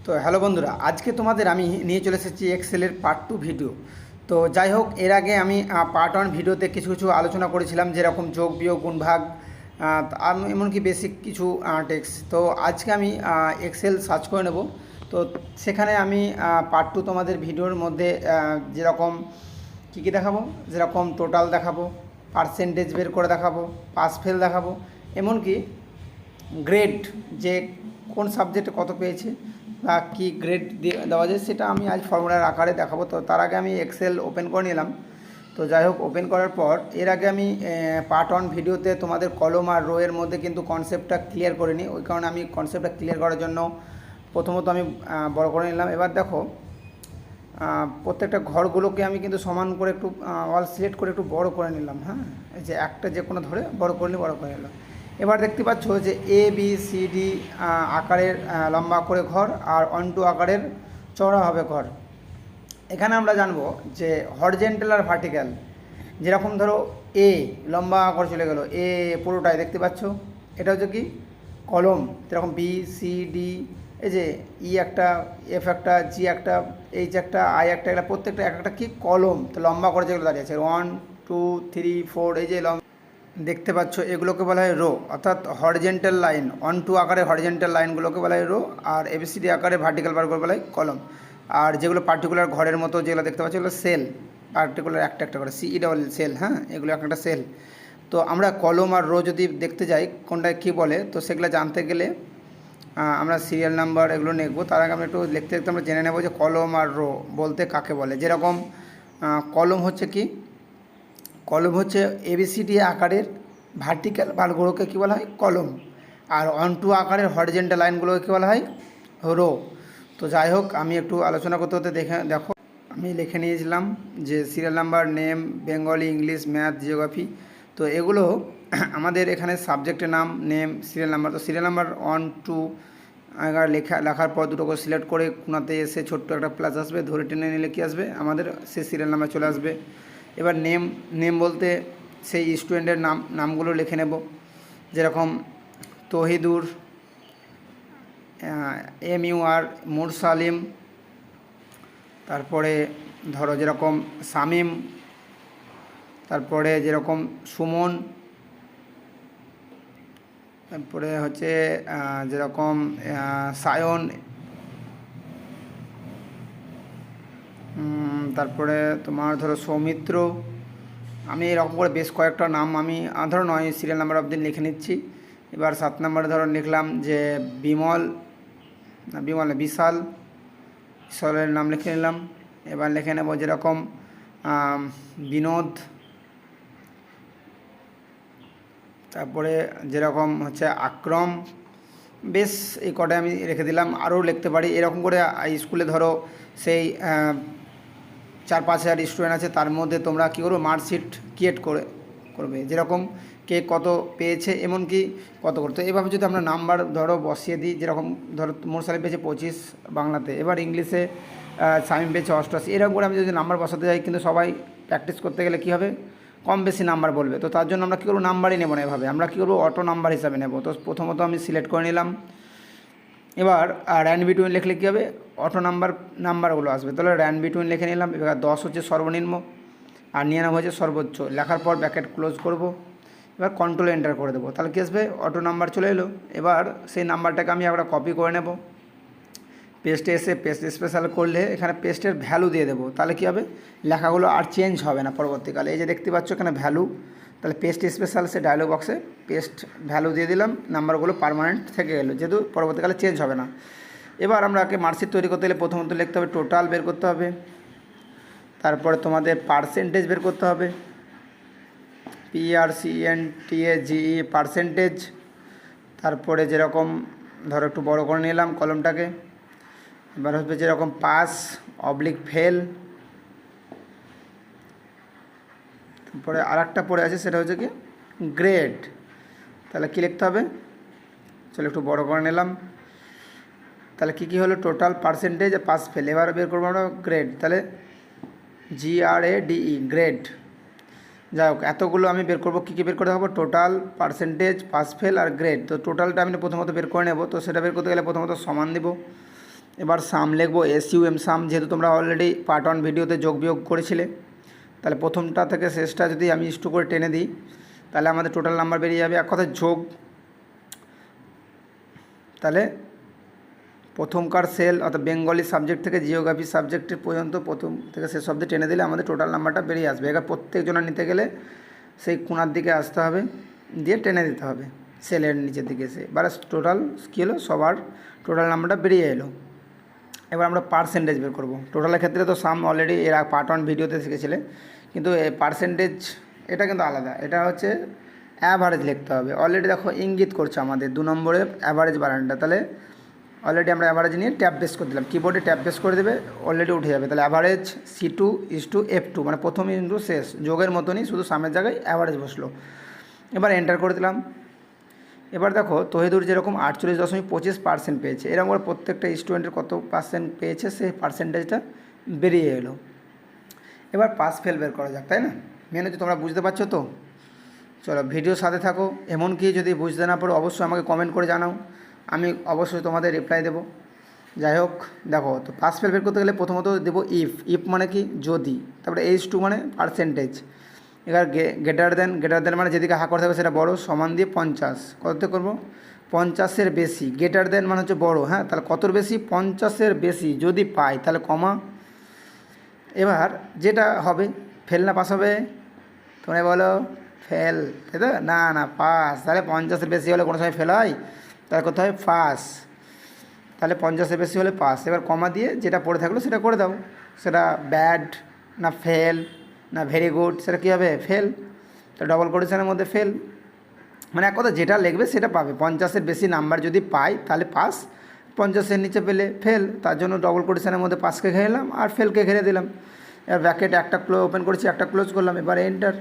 তো হ্যালো বন্ধুরা, আজকে তোমাদের আমি নিয়ে চলে এসেছি এক্সেলের পার্ট 2 ভিডিও। তো যাই হোক, এর আগে আমি পার্ট 1 ভিডিওতে কিছু কিছু আলোচনা করেছিলাম, যেরকম যোগ বিয়োগ গুণভাগ, এমনকি বেসিক কিছু টেক্সট। তো আজকে আমি এক্সেল সার্চ করে নেব। তো সেখানে আমি পার্ট 2 তোমাদের ভিডিওর মধ্যে যেরকম কী কী দেখাবো, যেরকম টোটাল দেখাবো, পার্সেন্টেজ বের করে দেখাবো, পাস ফেল দেখাবো, এমনকি গ্রেড, যে কোন সাবজেক্টে কত পেয়েছে বা কী গ্রেড দেওয়া যায় সেটা আমি আজ ফর্মুলার আকারে দেখাবো। তো তার আগে আমি এক্সেল ওপেন করে নিলাম। তো যাই হোক, ওপেন করার পর এর আগে আমি পার্ট 1 ভিডিওতে তোমাদের কলম আর রো এর মধ্যে কিন্তু কনসেপ্টটা ক্লিয়ার করে নিই। ওই কারণে আমি কনসেপ্টটা ক্লিয়ার করার জন্য প্রথমত আমি বড় করে নিলাম। এবার দেখো, প্রত্যেকটা ঘরগুলোকে আমি কিন্তু সমান করে একটু অল সিলেক্ট করে একটু বড় করে নিলাম। হ্যাঁ, এই যে একটা যে কোনো ধরে বড় করে নিয়ে বড় করে নিলাম। এবার দেখতে পাচ্ছ যে এ বি সি ডি আকারের লম্বা করে ঘর আর 1 2 আকারের চওড়া হবে ঘর। এখানে আমরা জানবো যে হরিজন্টাল আর ভার্টিক্যাল। যেরকম ধরো এ লম্বা করে চলে গেল, এ পুরোটাই দেখতে পাচ্ছ, এটা হচ্ছে কি কলম। যেরকম বি সি ডি, এই যে ই একটা, এফ একটা, জি একটা, এইচ একটা, আই একটা, এটা প্রত্যেকটা এক একটা কি কলম। তো লম্বা করে যেগুলো দাঁড়িয়ে আছে 1 2 3 4, এই যে দেখতে পাচ্ছ, এগুলোকে বলা হয় রো, অর্থাৎ হরিজন্টাল লাইন 1 2 আকারে হরিজন্টাল লাইনগুলোকে বলা হয় রো, আর এবিসিডি আকারে ভার্টিক্যাল বারগুলো বলা হয় কলম। আর যেগুলো পার্টিকুলার ঘরের মতো যেগুলো দেখতে পাচ্ছ, এগুলো সেল, পার্টিকুলার একটা একটা করে সিই ডবল সেল। হ্যাঁ, এগুলো একটা সেল। তো আমরা কলম আর রো যদি দেখতে যাই কোনটায় কী বলে, তো সেগুলো জানতে গেলে আমরা সিরিয়াল নাম্বার এগুলো নেব। তার আগে আমরা একটু লিখতে লিখতে আমরা জেনে নেব যে কলম আর রো বলতে কাকে বলে। যেরকম কলম হচ্ছে কি, কলম হচ্ছে এবিসিডি আকারের ভার্টিক্যাল বারগুলোকে কী বলা হয় কলম, আর 1 2 আকারের হরিজন্টাল লাইনগুলোকে কী বলা হয় রো। তো যাই হোক, আমি একটু আলোচনা করতে হতে দেখো, আমি লিখে নিয়েছিলাম যে serial number, name, Bengali, English, math, geography. তো এগুলো আমাদের এখানে সাবজেক্টের নাম, নেম, সিরিয়াল নাম্বার। তো সিরিয়াল নাম্বার 1 2 লেখার পর দুটো করে সিলেক্ট করে কোনাতে এসে ছোট্ট একটা প্লাস আসবে, ধরে টেনে নিলে কী আসবে আমাদের সেই সিরিয়াল নাম্বার চলে আসবে। এবার নেম বলতে সেই স্টুডেন্টের নামগুলো লিখে নেব। যেরকম তহিদুর, MUR, মুরসালিম, তারপরে ধরো যেরকম শামিম, তারপরে যেরকম সুমন, তারপরে হচ্ছে যেরকম সায়ন, তারপরে তোমার ধরো সৌমিত্র। আমি এরকম করে বেশ কয়েকটা নাম আমি ধরো 9 সিরিয়াল নাম্বার অবধি লিখে নিচ্ছি। এবার 7 নম্বরে ধরো লিখলাম যে বিশালের নাম লিখে নিলাম। এবার লিখে নেব যেরকম বিনোদ, তারপরে যেরকম হচ্ছে আক্রম। বেশ, এই কটায় আমি রেখে দিলাম। আরও লিখতে পারি এরকম করে। স্কুলে ধরো সেই 4-5 হাজার স্টুডেন্ট আছে, তার মধ্যে তোমরা কী করবে মার্কশিট ক্রিয়েট করবে, যেরকম কে কত পেয়েছে, এমনকি কত করতে। এভাবে যদি আমরা নাম্বার ধরো বসিয়ে দিই, যেরকম ধরো মোরসালিম পেয়েছে 25 বাংলাতে, এবার ইংলিশে শামীম পেয়েছে 88, এরকম করে আমি যদি নাম্বার বসাতে যাই, কিন্তু সবাই প্র্যাকটিস করতে গেলে কী হবে, কম বেশি নাম্বার বলবে। তো তার জন্য আমরা কী করবো, নাম্বারই নেবো না, এভাবে আমরা কী করবো অটো নাম্বার হিসাবে নেব। তো প্রথমত আমি সিলেক্ট করে নিলাম। এবার র্যান বিটুইন লিখলে কী হবে, অটো নাম্বারগুলো আসবে। তাহলে র্যান বিটুইন লিখে নিলাম। এবার 10 হচ্ছে সর্বনিম্ন আর 99 হচ্ছে সর্বোচ্চ। লেখার পর ব্র্যাকেট ক্লোজ করব। এবার কন্ট্রোল এন্টার করে দেবো, তাহলে কী আসবে, অটো নাম্বার চলে এলো। এবার সেই নাম্বারটাকে আমি একটা কপি করে নেব। পেস্টে এসে পেস্ট স্পেশাল করলে এখানে পেস্টের ভ্যালু দিয়ে দেবো, তাহলে কী হবে, লেখাগুলো আর চেঞ্জ হবে না পরবর্তীকালে। এই যে দেখতে পাচ্ছ এখানে ভ্যালু, তাহলে পেস্ট স্পেশাল সে ডায়লগ বক্সে পেস্ট ভ্যালু দিয়ে দিলাম, নাম্বারগুলো পার্মানেন্ট থেকে গেলো, যেহেতু পরবর্তীকালে চেঞ্জ হবে না। এবার আমরাকে মার্কশিট তৈরি করতে গেলে প্রথমত লিখতে হবে টোটাল বের করতে হবে, তারপরে তোমাদের পার্সেন্টেজ বের করতে হবে, PRCENTAGE পার্সেন্টেজ। তারপরে যেরকম ধরো একটু বড় করে নিলাম কলমটাকে। এবার হচ্ছে যেরকম পাস অবলিক ফেল। তারপরে আর একটা পড়ে আছে, সেটা হচ্ছে কি গ্রেড। তাহলে কী লিখতে হবে, চলো একটু বড় করে নিলাম। তাহলে কী কী হলো, টোটাল, পার্সেন্টেজ, পাস ফেল। এবার বের করবো আমরা গ্রেড, তাহলে GRADE গ্রেড। যাই হোক, এতগুলো আমি বের করবো। কী কী বের করে দেখাবো, টোটাল, পার্সেন্টেজ, পাস ফেল আর গ্রেড। তো টোটালটা আমি প্রথমত বের করে নেব। তো সেটা বের করতে গেলে প্রথমত সমান দিব, এবার সাম লিখবো SUM সাম, যেহেতু তোমরা অলরেডি পার্ট 1 ভিডিওতে যোগ বিয়োগ করেছিলে, তাহলে প্রথমটা থেকে শেষটা যদি আমি ইস্টু করে টেনে দিই তাহলে আমাদের টোটাল নাম্বার বেরিয়ে যাবে। এক কথায় যোগ, তাহলে প্রথমকার সেল অর্থাৎ বেঙ্গলি সাবজেক্ট থেকে জিওগ্রাফি সাবজেক্টের পর্যন্ত প্রথম থেকে শেষ অবধি টেনে দিলে আমাদের টোটাল নাম্বারটা বেরিয়ে আসবে। এবার প্রত্যেকজনের নিতে গেলে সেই কোণার দিকে আসতে হবে, দিয়ে টেনে দিতে হবে সেলের নিচের দিকে এসে, এবার টোটাল কী হলো, সবার টোটাল নাম্বারটা বেরিয়ে এলো। এবার আমরা পার্সেন্টেজ বের করবো। টোটালের ক্ষেত্রে তো সাম অলরেডি এর পার্ট 1 ভিডিওতে শিখেছিলে, কিন্তু পার্সেন্টেজ এটা কিন্তু আলাদা, এটা হচ্ছে অ্যাভারেজ লিখতে হবে। অলরেডি দেখো ইঙ্গিত করছে আমাদের 2 নম্বরে অ্যাভারেজ বানানটা, তাহলে অলরেডি আমরা অ্যাভারেজ নিয়ে ট্যাপ বেস করে দিলাম, কিবোর্ডে ট্যাপ বেস করে দেবে, অলরেডি উঠে যাবে। তাহলে অ্যাভারেজ C2:F2, মানে প্রথম ইন্টু শেষ, যোগের মতনই, শুধু সামের জায়গায় অ্যাভারেজ বসলো। এবার এন্টার করে দিলাম। এবার দেখো তহিদুর যেরকম 48.25% পেয়েছে, এরকম করে প্রত্যেকটা স্টুডেন্টের কত পার্সেন্ট পেয়েছে সেই পার্সেন্টেজটা বেরিয়ে এলো। এবার পাস ফেল বের করা যাক, তাই না? মেন হচ্ছে তোমরা বুঝতে পারছো তো? চলো ভিডিওর সাথে থাকো। এমনকি যদি বুঝতে না পারো অবশ্যই আমাকে কমেন্ট করে জানাও, আমি অবশ্যই তোমাদের রিপ্লাই দেবো। যাই হোক, দেখো তো পাস ফেল বের করতে গেলে প্রথমত দেবো ইফ মানে কি যদি, তারপরে H2 মানে পার্সেন্টেজ, এবার গ্রেটার দেন মানে যেদিকে হা করতে হবে সেটা বড়, সমান দিয়ে 50 কততে করবো, 50-এর বেশি। গ্রেটার দেন মানে হচ্ছে বড়, হ্যাঁ, তাহলে কতর বেশি, 50-এর বেশি যদি পাই তাহলে কমা। এবার যেটা হবে ফেল না পাস হবে, তোমরা বলো ফেল, তাই তো? না না, পাস। তাহলে 50-এর বেশি হলে কোনো সময় ফেল হয়, তাহলে করতে হয় পাস। তাহলে 50-এর বেশি হলে পাস। এবার কমা দিয়ে যেটা পড়ে থাকলো সেটা করে দাও, সেটা ব্যাড না ফেল না ভেরি গুড, সেটা কী হবে, ফেল। তো ডবল কোটেশনের মধ্যে ফেল, মানে এক কথা যেটা লিখবে সেটা পাবে। 50-এর বেশি নাম্বার যদি পাই তাহলে পাস, 50-এর নিচে পেলে ফেল, তার জন্য ডবল কোটেশনের মধ্যে পাসকে ঘিরে নিলাম আর ফেলকে ঘিরে দিলাম। এবার ব্র্যাকেট একটা ওপেন করেছি, একটা ক্লোজ করলাম, এবার এন্টার,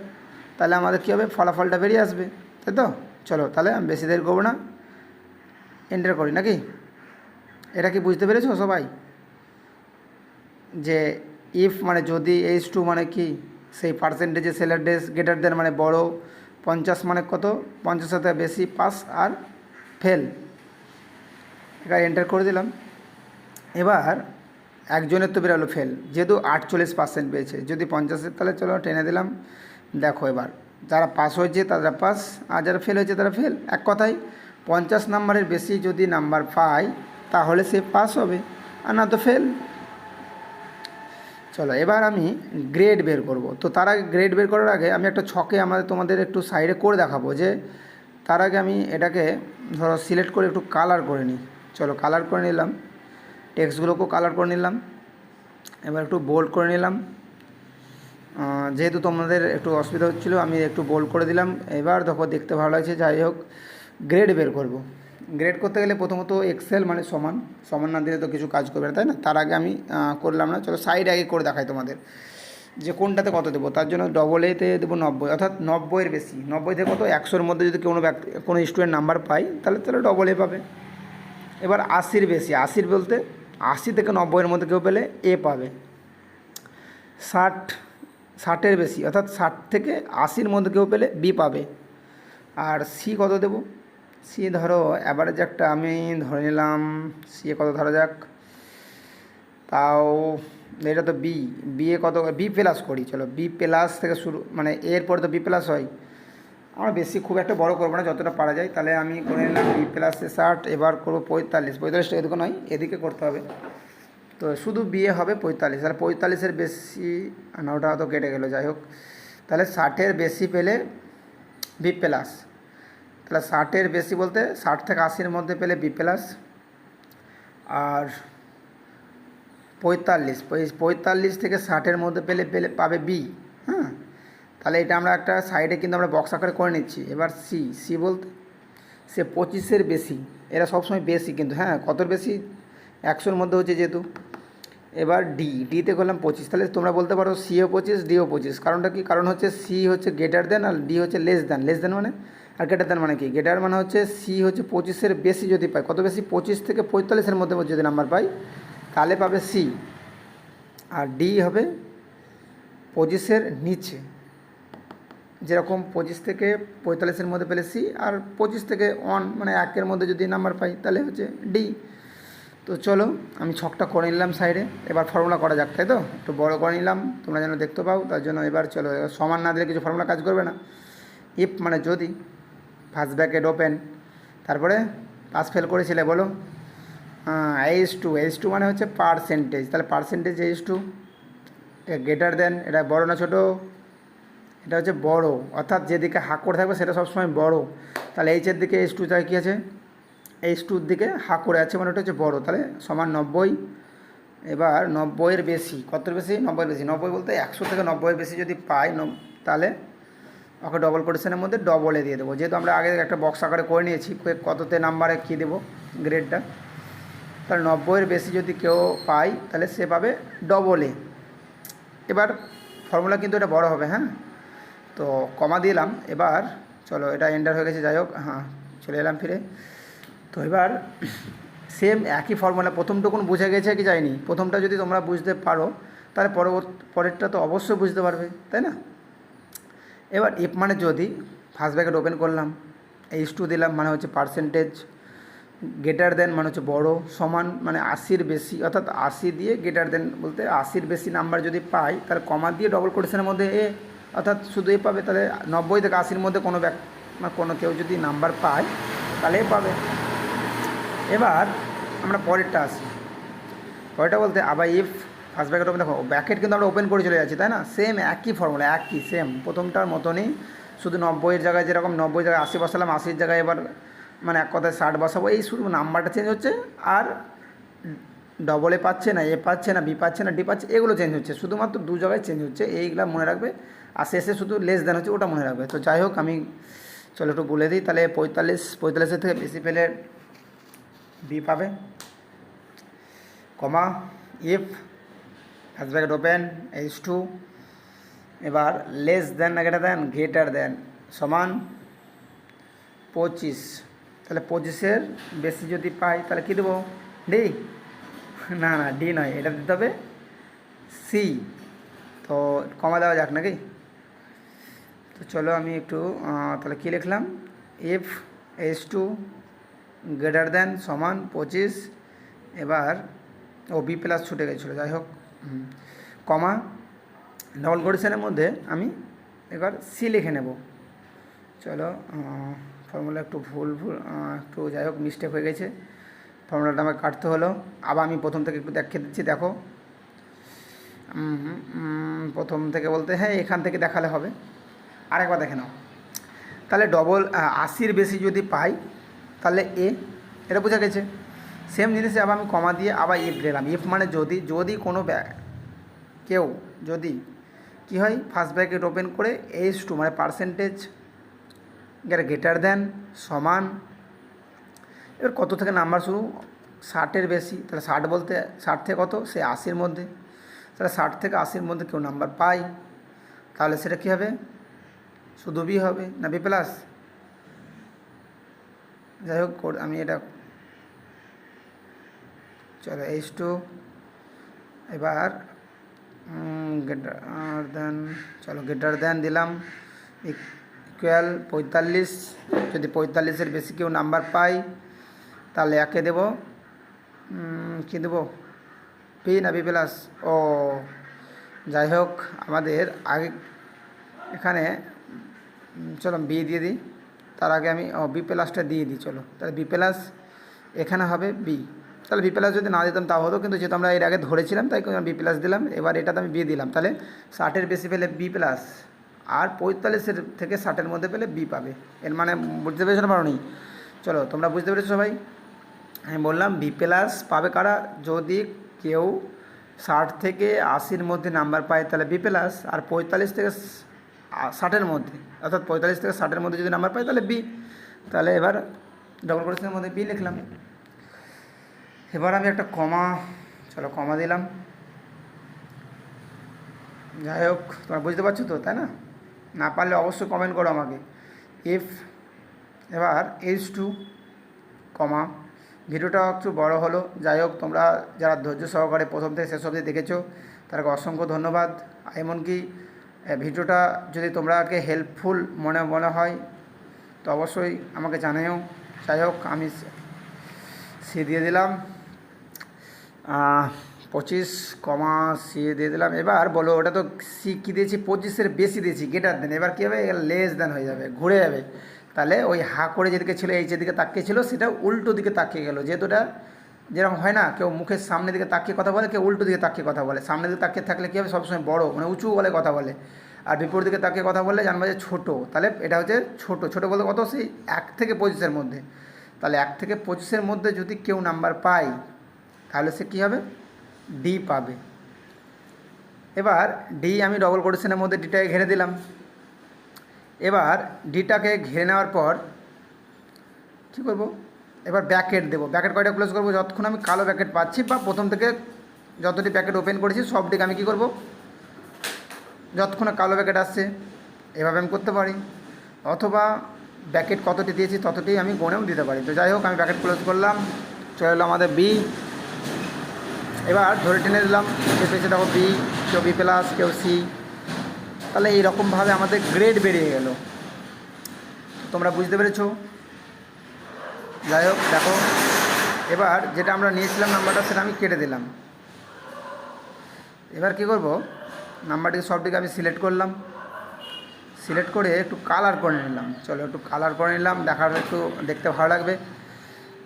তাহলে আমাদের কী হবে, ফলাফলটা বেরিয়ে আসবে, তাই তো? চলো তাহলে আমি বেশি দেরি করবো না, এন্টার করি নাকি? এটা কি বুঝতে পেরেছো সবাই, যে ইফ মানে যদি, H2 মানে কি, সেই পার্সেন্টেজে সেলের ডেস, গ্রেটার দেন মানে বড়, 50 মানে কত, 50-এর থেকে বেশি পাস আর ফেল। এবার এন্টার করে দিলাম। এবার একজনের তো বেরোলো ফেল, যেহেতু 48% পেয়েছে, যদি 50-এর, তাহলে চলো টেনে দিলাম। দেখো এবার যারা পাস হয়েছে তারা পাস, আর যারা ফেল হয়েছে তারা ফেল। এক কথায় 50 নাম্বারের বেশি যদি নাম্বার পায় তাহলে সে পাস হবে, আর না তো ফেল। চলো এবার আমি গ্রেড বের করব। তো তার আগে, গ্রেড বের করার আগে আমি একটা ছকে তোমাদের একটু সাইডে করে দেখাবো, যে তার আগে আমি এটাকে ধরো সিলেক্ট করে একটু কালার করে নিই। চলো কালার করে নিলাম, টেক্সটগুলোকেও কালার করে নিলাম। এবার একটু বোল্ড করে নিলাম, যেহেতু তোমাদের একটু অসুবিধা হচ্ছিলো আমি একটু বোল্ড করে দিলাম। এবার দেখো দেখতে ভালো লাগছে। যাই হোক, গ্রেড বের করব। গ্রেড করতে গেলে প্রথমত এক্সেল মানে সমান না দিলে তো কিছু কাজ করবে না, তাই না? তার আগে আমি করলাম না, চলো সাইড আগে করে দেখাই তোমাদের যে কোনটাতে কত দেবো। তার জন্য ডবল-এতে দেবো 90, অর্থাৎ 90-এর বেশি। 90 থেকে কত, 100-এর মধ্যে যদি কোনো স্টুডেন্ট নাম্বার পাই তাহলে ডবল-এ পাবে। এবার 80-এর বেশি, 80 বলতে 80 থেকে 90-এর মধ্যে কেউ পেলে এ পাবে। 60-এর বেশি, অর্থাৎ 60 থেকে 80-এর মধ্যে কেউ পেলে বি পাবে। আর সি কত দেবো, সি ধরো অ্যাভারেজ একটা আমি ধরে নিলাম, সি এ কত ধরা যাক, তাও এটা তো বি এ কত, বি প্লাস করি। চলো বি প্লাস থেকে শুরু, মানে এরপরে তো বি প্লাস হয়। আমরা বেশি খুব একটা বড় করবো না, যতটা পারা যায়। তাহলে আমি করে নিলাম বি প্লাসে 60, এবার করবো 45 এদিকে নয়, এদিকে করতে হবে। তো শুধু বিয়ে হবে 45, তাহলে 45-এর বেশি না, ওটা তো কেটে গেলো। যাই হোক, তাহলে 60-এর বেশি পেলে বি প্লাস। তাহলে 60-এর বেশি বলতে 60 থেকে 80-এর মধ্যে পেলে বি প্লাস। আর 45 থেকে 60-এর মধ্যে পাবে বি। হ্যাঁ, তাহলে এটা আমরা একটা সাইডে কিন্তু আমরা বক্স আকারে করে নিচ্ছি। এবার সি বলতে সে 25-এর বেশি, এরা সবসময় বেশি কিন্তু, হ্যাঁ, কতর বেশি, 100-এর মধ্যে হচ্ছে যেহেতু। এবার ডিতে করলাম 25, তাহলে তোমরা বলতে পারো সিও 25 ডিও 25। কারণটা কি, কারণ হচ্ছে সি হচ্ছে গ্রেটার দেন আর ডি হচ্ছে লেস দেন মানে, আর গ্রেটার দেন মানে কি, গ্রেটার মানে হচ্ছে সি হচ্ছে 25-এর বেশি যদি পাই, কত বেশি, 25 থেকে 45-এর মধ্যে যদি নাম্বার পাই তাহলে পাবে সি। আর ডি হবে 25-এর নিচে, যেরকম 25 থেকে 45-এর মধ্যে পেলে সি, আর 25 থেকে 1 মানে 1-এর মধ্যে যদি নাম্বার পাই তাহলে হচ্ছে ডি। তো চলো আমি ছকটা করে নিলাম সাইডে, এবার ফর্মুলা করা যাক, তাই তো? একটু বড় করে নিলাম তোমরা যেন দেখতে পাও, তার জন্য এবার চলো, এবার সমান না দিলে কিছু ফর্মুলা কাজ করবে না। ইফ মানে যদি, ফার্স্ট ব্র্যাকেট ওপেন, তারপরে পাস ফেল করেছিলে বলো, এইচ টু মানে হচ্ছে পার্সেন্টেজ, তাহলে percentage H two greater than, এটা বড় না ছোটো? এটা হচ্ছে বড়, অর্থাৎ যেদিকে হাক করে থাকবে সেটা সবসময় বড়। তাহলে এইচের দিকে এইচ টু তাই কী আছে, এইচ টুর দিকে হাক করে আছে মানে ওটা হচ্ছে বড়, তাহলে সমান 90। এবার 90-এর বেশি, কতর বেশি? 90-এর বেশি। 90 বলতে 100 থেকে 90-এর বেশি যদি পাই তাহলে ওকে ডবল কোটেশনের মধ্যে ডবলে দিয়ে দেবো, যেহেতু আমরা আগে একটা বক্স আকারে করে নিয়েছি কততে নাম্বারে কী দেবো গ্রেডটা। তাহলে 90-এর বেশি যদি কেউ পাই তাহলে সে পাবে ডবলে। এবার ফর্মুলা কিন্তু এটা বড় হবে, হ্যাঁ, তো কমা দিলাম। এবার চলো এটা এন্টার হয়ে গেছে, যাই হোক, হ্যাঁ চলে এলাম ফিরে। তো এবার সেম একই ফর্মুলা, প্রথমটুকুন বুঝে গেছে কি যায়নি? প্রথমটা যদি তোমরা বুঝতে পারো তাহলে পরেরটা তো অবশ্যই বুঝতে পারবে, তাই না? এবার ইফ মানে যদি, ফার্স্ট ব্র্যাকেট ওপেন করলাম, এইচ টু দিলাম মানে হচ্ছে পার্সেন্টেজ, গ্রেটার দেন মানে হচ্ছে বড়, সমান মানে 80-এর বেশি, অর্থাৎ 80 দিয়ে গ্রেটার দেন বলতে 80-এর বেশি নাম্বার যদি পাই তাহলে কমা দিয়ে ডবল কোটেশনের মধ্যে এ, অর্থাৎ শুধু এ পাবে। তাহলে 90 থেকে 80-এর মধ্যে কোনো কেউ যদি নাম্বার পায় তাহলে এ পাবে। এবার আমরা পরেরটা আসি, পরেরটা বলতে আবার ইফ ফার্স্ট ব্র্যাকেট ওপেন, দেখো ব্র্যাকেট কিন্তু আমরা ওপেন করে চলে যাচ্ছি, তাই না? সেম একই ফর্মুলা, একই সেম প্রথমটার মতনই, শুধু 90-এর জায়গায় যেরকম 90 জায়গায় 80 বসালাম, 80-এর জায়গায় এবার মানে এক কথায় 60 বসাবো, এই শুধু নাম্বারটা চেঞ্জ হচ্ছে, আর ডবল এ পাচ্ছে না, এ পাচ্ছে না, বি পাচ্ছে না, ডি পাচ্ছে, এগুলো চেঞ্জ হচ্ছে, শুধুমাত্র দু জায়গায় চেঞ্জ হচ্ছে, এইগুলো মনে রাখবে। আর শেষে শুধু লেস দেন হচ্ছে, ওটা মনে রাখবে। তো যাই হোক, আমি চলো একটু বলে দিই, তাহলে 45-এর থেকে বেশি পেলে বি পাবে, comma if first bracket open H two, এবার লেস দেন না গ্রেটার দেন সমান 25, তাহলে 25-এর বেশি যদি পাই তাহলে কী দেবো? ডি? না না, ডি নয়, এটা দিতে হবে সি। তো কমা দেওয়া যাক নাকি? তো চলো আমি একটু তাহলে কী লিখলাম, if H two greater than সমান 25, এবার ও বি প্লাস ছুটে গেছিলো, যাই হোক, কমা ডবল কোটেশনের মধ্যে আমি এবার সি লিখে নেব। চলো ফর্মুলা একটু ভুল একটু, যাই হোক, মিস্টেক হয়ে গেছে, ফর্মুলাটা আমাকে কাটতে হলো। আবার আমি প্রথম থেকে একটু দেখিয়ে দিচ্ছি, দেখো প্রথম থেকে বলতে, হ্যাঁ এখান থেকে দেখালে হবে, আরেকবার দেখে নাও। তাহলে ডবল 80-এর বেশি যদি পাই তাহলে এ, এটা বোঝা গেছে। সেম জিনিসে আবার আমি কমা দিয়ে আবার ইফ দিলাম, ইফ মানে যদি কোনো কেউ যদি কী হয়, ফার্স্ট ব্র্যাকেট ওপেন করে এইচ টু মানে পার্সেন্টেজ গ্রেটার দেন সমান, এবার কত থেকে নাম্বার শুরু, 60-এর বেশি, তাহলে 60 বলতে 60 থেকে কত, সে 80-এর মধ্যে, তাহলে 60 থেকে 80-এর মধ্যে কেউ নাম্বার পাই তাহলে সেটা কী হবে, শুধু বি হবে না বি প্লাস? যাই হোক, আমি এটা চলো এইচ টু, এবার গ্রেটার দেন, চলো গ্রেটার দেন দিলাম, ইকুয়াল 45, যদি 45-এর বেশি কেউ নাম্বার পাই তাহলে একে দেব, কী দেবো, পি না বি প্লাস? ও যাই হোক, আমাদের আগে এখানে চলো বি দিয়ে দিই, তার আগে আমি বি প্লাসটা দিয়ে দিই, চলো তাহলে বি প্লাস এখানে হবে বি, তাহলে বি প্লাস যদি না দিতাম তাও হতো, কিন্তু যেহেতু আমরা এর আগে ধরেছিলাম তাই বি প্লাস দিলাম। এবার এটাতে আমি বি দিলাম, তাহলে 60-এর বেশি পেলে বি প্লাস, আর 45-এর থেকে 60-এর মধ্যে পেলে বি পাবে। এর মানে বুঝতে পেরেছো না পারো নি? চলো তোমরা বুঝতে পেরেছো সবাই? আমি বললাম বি প্লাস পাবে কারা, যদি কেউ 60 থেকে 80-এর মধ্যে নাম্বার পায় তাহলে বি প্লাস, আর 45 থেকে 60-এর মধ্যে, অর্থাৎ 45 থেকে 60-এর মধ্যে যদি নাম্বার পায় তাহলে বি। তাহলে এবার ডবল কোটেশনের মধ্যে বি লিখলাম। এবার আমি একটা কমা, চলো কমা দিলাম। যাই হোক, তোমরা বুঝতে পারছো তো, তাই না? না পারলে অবশ্যই কমেন্ট করো আমাকে। ইফ এবার এইচ টু কমা, ভিডিওটা একটু বড় হলো, যাই হোক, তোমরা যারা ধৈর্য সহকারে প্রথম থেকে শেষ অবধি দেখেছো তাদেরকে অসংখ্য ধন্যবাদ। এমনকি ভিডিওটা যদি তোমরাকে হেল্পফুল মনে হয় তো অবশ্যই আমাকে জানাও। যাই হোক, আমি সে দিয়ে দিলাম। 25, সি দিয়ে দিলাম। এবার বলো ওটা তো সি কী দিয়েছি, 25-এর বেশি দিয়েছি, গ্রেটার দেন। এবার কী হবে, লেস দেন হয়ে যাবে, ঘুরে যাবে। তাহলে ওই হা করে যেদিকে ছিল, এই যেদিকে তাকিয়ে ছিল, সেটা উল্টো দিকে তাকিয়ে গেল। যেহেতু এটা যেরকম হয় না, কেউ মুখের সামনের দিকে তাকিয়ে কথা বলে, কেউ উল্টো দিকে তাকিয়ে কথা বলে। সামনের দিকে তাকিয়ে থাকলে কী হবে, সবসময় বড় মানে উঁচু বলে কথা বলে, আর বিপরীত দিকে তাকিয়ে কথা বললে জানবো যে ছোটো। তাহলে এটা হচ্ছে ছোটো। ছোটো বলতে কত, সেই 1 থেকে 25-এর মধ্যে। তাহলে 1 থেকে 25-এর মধ্যে যদি কেউ নাম্বার পায়, তাহলে সে কী হবে, ডি পাবে। এবার ডি আমি ডবল কোটেশনের মধ্যে ডিটাকে ঘিরে দিলাম। এবার ডিটাকে ঘিরে নেওয়ার পর কী করব, এবার ব্যাকেট দেবো। ব্যাকেট কয়টা ক্লোজ করবো, যতক্ষণ আমি কালো ব্যাকেট পাচ্ছি বা প্রথম থেকে যতটি ব্যাকেট ওপেন করেছি সবটিকে আমি কী করব, যতক্ষণে কালো ব্যাকেট আসছে, এভাবে আমি করতে পারি। অথবা ব্যাকেট কতটি দিয়েছি ততটি আমি গনেও দিতে পারি। তো যাই হোক, আমি ব্যাকেট ক্লোজ করলাম, চলে এলো আমাদের বি। এবার ধরে টেনে দিলাম, যে পেয়েছে দেখো বি, কেউ বি প্লাস, কেউ সি। তাহলে এইরকমভাবে আমাদের গ্রেড বেরিয়ে গেল। তোমরা বুঝতে পেরেছো? যাই হোক, দেখো এবার যেটা আমরা নিয়েছিলাম নাম্বারটা, সেটা আমি কেটে দিলাম। এবার কী করব, নাম্বারটিকে সবটিকে আমি সিলেক্ট করলাম। সিলেক্ট করে একটু কালার করে নিলাম। চলো একটু কালার করে নিলাম, দেখার একটু দেখতে ভালো লাগবে।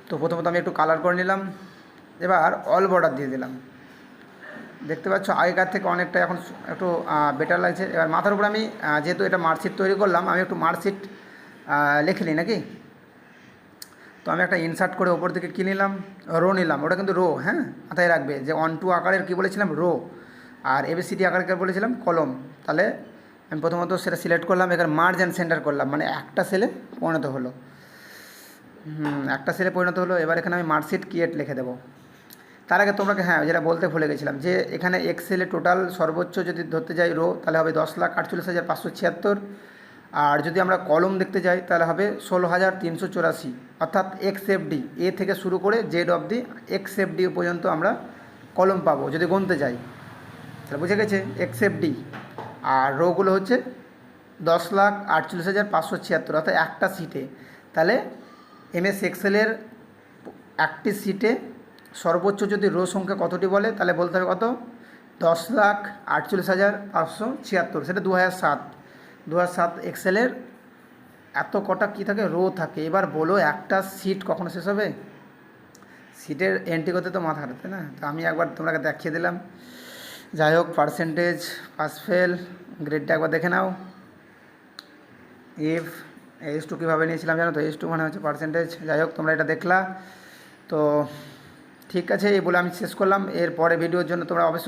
তো প্রথমত আমি একটু কালার করে নিলাম। এবার অল বর্ডার দিয়ে দিলাম। দেখতে পাচ্ছ আগেকার থেকে অনেকটা এখন একটু বেটার লাগছে। এবার মাথার উপর আমি যেহেতু এটা মার্কশিট তৈরি করলাম, আমি একটু মার্কশিট লিখে নিই নাকি। তো আমি একটা ইনসার্ট করে ওপর থেকে কী নিলাম, রো নিলাম। ওটা কিন্তু রো, হ্যাঁ, মাথায় রাখবে যে 1, 2 আকারের কী বলেছিলাম, রো। আর ABCD আকারের বলেছিলাম কলম। তাহলে আমি প্রথমত সেটা সিলেক্ট করলাম। এখানে মার্জ অ্যান্ড সেন্টার করলাম, মানে একটা সেলে পরিণত হলো। একটা সেলে পরিণত হলো। এবার এখানে আমি মার্কশিট ক্রিয়েট লিখে দেবো। তার আগে তোমাকে হ্যাঁ যেটা বলতে ভুলে গেছিলাম, যে এখানে এক্সেলে টোটাল সর্বোচ্চ যদি ধরতে যাই রো, তাহলে হবে 10,48,576। আর যদি আমরা কলম দেখতে যাই তাহলে হবে 16,384। অর্থাৎ XFD, এ থেকে শুরু করে জেড অবধি XFD পর্যন্ত আমরা কলম পাবো যদি গুনতে যাই। তাহলে বুঝে গেছে, XFD। আর রোগুলো হচ্ছে 10,48,576, অর্থাৎ একটা সিটে। তাহলে MS এক্সেলের একটি সিটে সর্বোচ্চ যদি রো সংখ্যা কতটি বলে, তাহলে বলতে হবে কত, 10,48,576। সেটা 2007 এক্সেলের এত কটা কী থাকে, রো থাকে। এবার বলো একটা সিট কখনো শেষ হবে? সিটের এন্ট্রি করতে তো মাথা খাটাতে না। তো আমি একবার তোমরাকে দেখিয়ে দিলাম। যাই হোক, পার্সেন্টেজ, পাস ফেল, গ্রেডটা একবার দেখে নাও। ইফ S2 কীভাবে নিয়েছিলাম জানো তো, S2 মানে হচ্ছে পার্সেন্টেজ। যাই হোক, তোমরা এটা দেখলা। তো ঠিক আছে, এই বলে আমি শেষ করলাম। এর পরে ভিডিওর জন্য তোমরা অবশ্যই